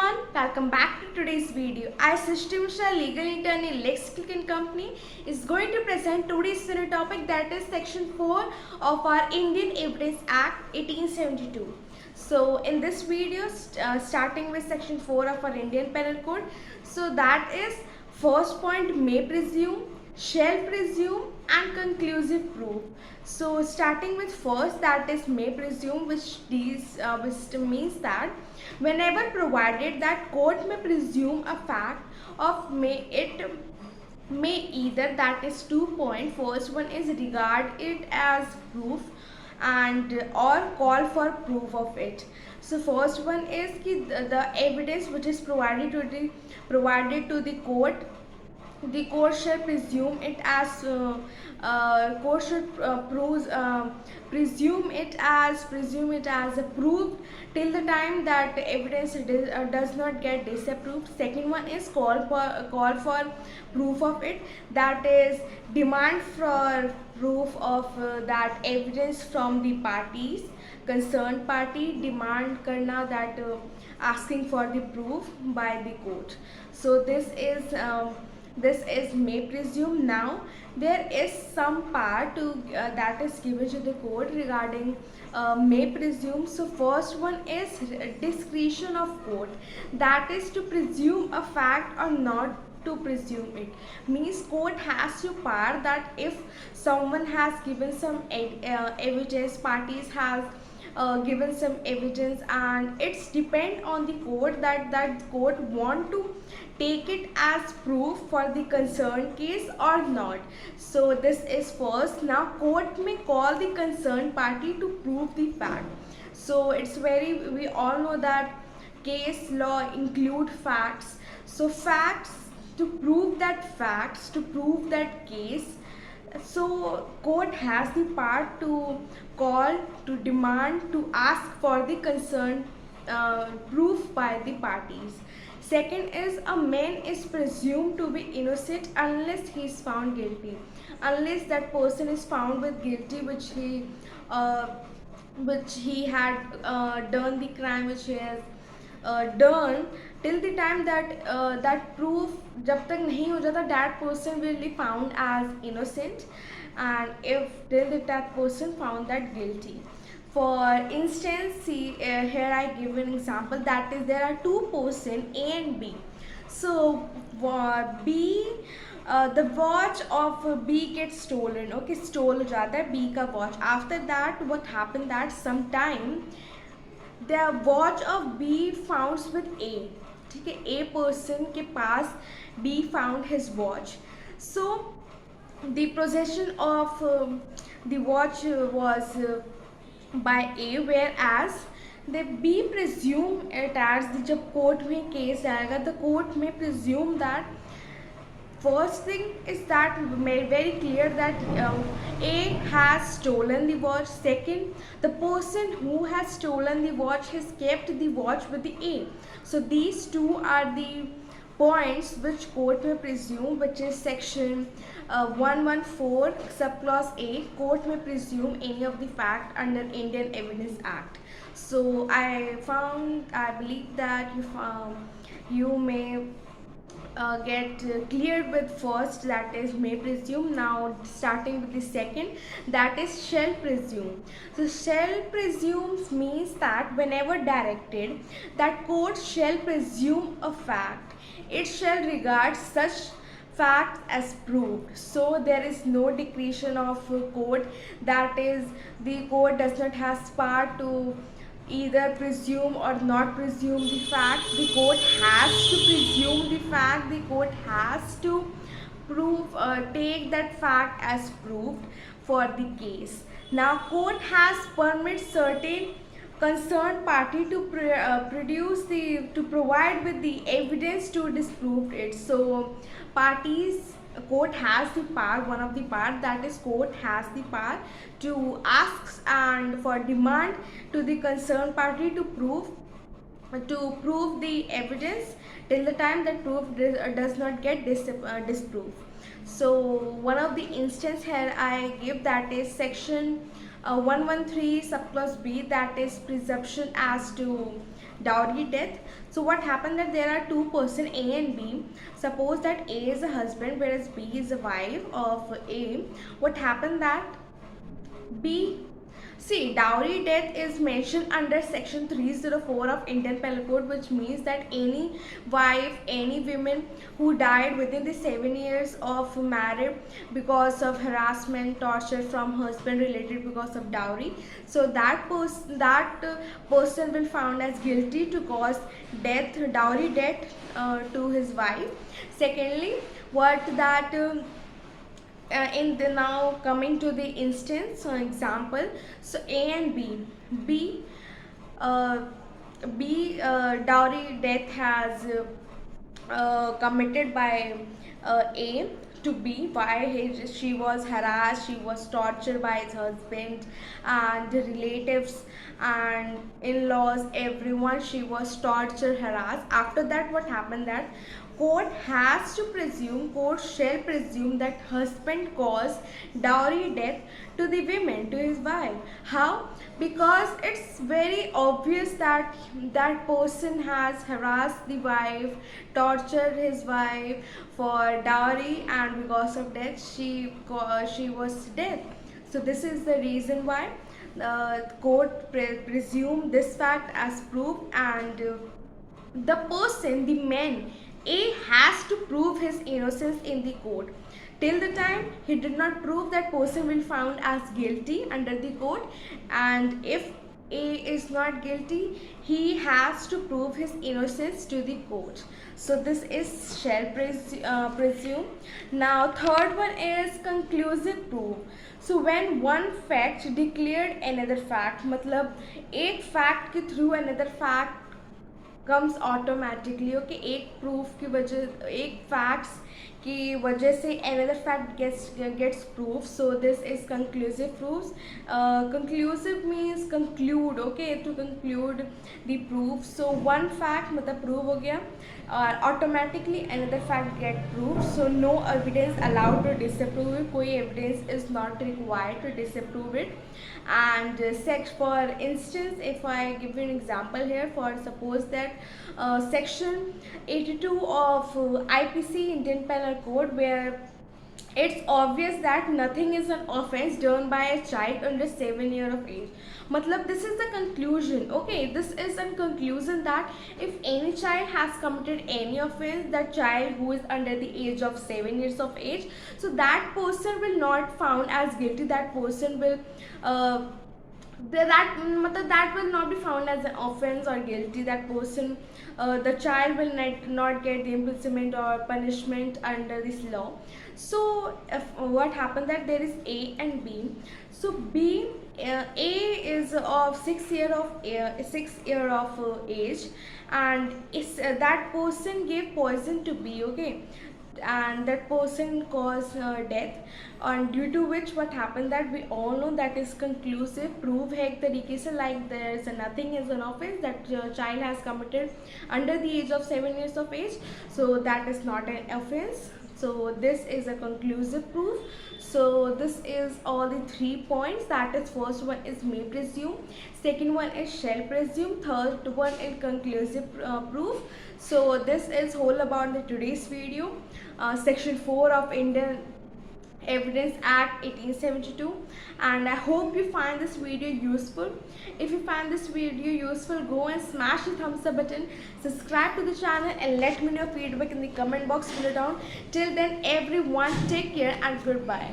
everyone, welcome back to today's video. I, Srishti Mishra, legal intern in Lex Click & Company, is going to present today's topic, that is section 4 of our Indian Evidence Act 1872. So in this video, starting with section 4 of our Indian Penal Code, so that is first point, may presume, shall presume and conclusive proof. So starting with first, that is may presume, which means that whenever provided that court may presume a fact of may either, that is 2 point, first one is regard it as proof and or call for proof of it. So first one is the evidence which is provided to the court shall presume it as presume it as approved till the time that the evidence does not get disapproved. Second one is call for proof of it, that is demand for proof of that evidence from the parties, concerned party demand karna, that asking for the proof by the court. So this is may presume. Now there is some part that is given to the court regarding may presume. So first one is discretion of court, that is to presume a fact or not to presume it. Means court has to power that if someone has given some evidence, parties has given some evidence, and it's depend on the court that court want to take it as proof for the concerned case or not. So this is first. Now court may call the concerned party to prove the fact. So it's we all know that case law include facts. So facts, to prove that case, so court has the power to call, to demand, to ask for the concerned proof by the parties. Second is a man is presumed to be innocent unless he is found guilty. Unless that person is found with guilty, which he had done the crime which he has done, till the time that that proof jab tak nahi ho jata, that person will be found as innocent, and if till that person found that guilty. For instance, see here I give an example, that is there are two persons A and B. So B the watch of B gets stolen. Okay, stole हो जाता है B का watch. After that what happened, that sometime the watch of B found with A. ठीक है, A person के पास B found his watch. So the possession of the watch was by A, whereas they be presume it as, जब court में case आएगा the court may presume that first thing is that made very clear that A has stolen the watch. Second, the person who has stolen the watch has kept the watch with the A. So these two are the points which court may presume, which is section 114 subclause A. Court may presume any of the fact under Indian Evidence Act. So I believe that you may get cleared with first, that is may presume. Now starting with the second, that is shall presume. So shall presume means that whenever directed that court shall presume a fact, it shall regard such facts as proved. So there is no decretion of court, that is the court does not have power to either presume or not presume the fact. The court has to presume the fact, the court has to take that fact as proved for the case. Now court has permit certain concerned party to provide with the evidence to disprove it. So court has the power, one of the power, that is court has the power to ask and for demand to the concerned party to prove the evidence till the time that proof does not get disproved. So one of the instance here I give, that is section 113 subclause B, that is presumption as to dowry death. So what happened that there are two person A and B. Suppose that A is a husband whereas B is a wife of A. What happened that B, see, dowry death is mentioned under section 304 of Indian Penal Code, which means that any wife, any woman who died within the 7 years of marriage because of harassment, torture from husband related because of dowry, so that person will found as guilty to cause death, dowry death to his wife. Secondly, what that in the now coming to the instance example, so A and B, uh, dowry death has committed by A to B. Why? She was harassed, she was tortured by his husband and relatives and in-laws, everyone. She was tortured, harassed. After that, what happened that court shall presume that husband caused dowry death to the women, to his wife. How? Because it's very obvious that that person has harassed the wife, tortured his wife for dowry, and because of death she was dead. So this is the reason why the court presumed this fact as proof, and the person, the man A, has to prove his innocence in the court. Till the time he did not prove, that person will found as guilty under the court, and if A is not guilty, he has to prove his innocence to the court. So this is shall presume. Now third one is conclusive proof. So when one fact declared another fact, मतलब एक fact के through another fact comes automatically, okay, एक proof की वजह, एक facts की वजह से another fact gets proof. So this is conclusive proofs. Conclusive means conclude, okay, to conclude the proof. So one fact मतलब prove हो गया और automatically another fact get proved. So no evidence allowed to disapprove it. कोई evidence is not required to disapprove it. And for instance, if I give you an example here, for suppose that section 82 of IPC, Indian Penal Code, where it's obvious that nothing is an offense done by a child under 7 years of age. Matlab, this is the conclusion, okay, this is a conclusion that if any child has committed any offense, that child who is under the age of 7 years of age, so that person will not found as guilty, that person will that will not be found as an offense or guilty. That person, the child will not get the imprisonment or punishment under this law. So if what happened that there is A and B. So B, A is of 6 year of age, and that person gave poison to B, okay, and that person caused death, and due to which what happened that we all know that is conclusive proof है एक तरीके से, like there is nothing is an offense that child has committed under the age of 7 years of age, so that is not an offense. So this is a conclusive proof. So this is all the 3 points. That is, first one is may presume, second one is shall presume, third one is conclusive proof. So this is whole about the today's video. Section 4 of Indian Evidence Act 1872, and I hope you find this video useful. If you find this video useful, go and smash the thumbs up button, subscribe to the channel, and let me know your feedback in the comment box below down. Till then, everyone, take care and goodbye.